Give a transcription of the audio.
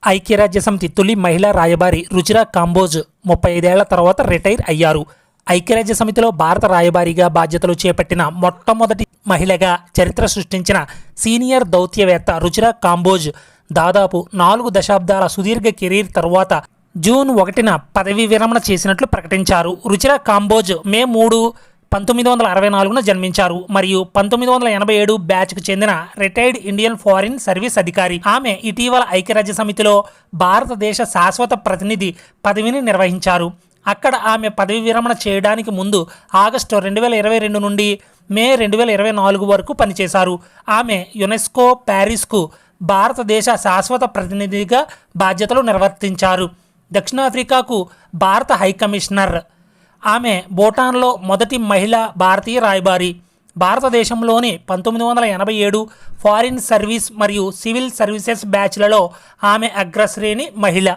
ఐక్యరాజ్యసమితి తొలి మహిళా రాయబారి రుచిరా కాంబోజ్ 35 ఏళ్ల తర్వాత రిటైర్ అయ్యారు. ఐక్యరాజ్యసమితిలో భారత రాయబారిగా బాధ్యతలు చేపట్టిన మొట్టమొదటి మహిళగా చరిత్ర సృష్టించిన సీనియర్ దౌత్యవేత్త రుచిరా కాంబోజ్ దాదాపు 4 దశాబ్దాల సుదీర్ఘ కెరీర్ తరువాత జూన్ 1న పదవీ విరమణ చేసినట్లు ప్రకటించారు. రుచిరా కాంబోజ్ మే 3, 1964న జన్మించారు మరియు 1987 బ్యాచ్కు చెందిన రిటైర్డ్ ఇండియన్ ఫారిన్ సర్వీస్ అధికారి. ఆమె ఇటీవల ఐక్యరాజ్య సమితిలో భారతదేశ శాశ్వత ప్రతినిధి పదవిని నిర్వహించారు. అక్కడ ఆమె పదవి విరమణ చేయడానికి ముందు ఆగస్టు 2022 నుండి మే 2024 వరకు పనిచేశారు. ఆమె యునెస్కో ప్యారిస్కు భారతదేశ శాశ్వత ప్రతినిధిగా బాధ్యతలు నిర్వర్తించారు. దక్షిణాఫ్రికాకు భారత హైకమిషనర్. ఆమె భూటాన్లో మొదటి మహిళా భారతీయ రాయబారి. భారతదేశంలోని 1987 ఫారిన్ సర్వీస్ మరియు సివిల్ సర్వీసెస్ బ్యాచ్లలో ఆమె అగ్రశ్రేణి మహిళ.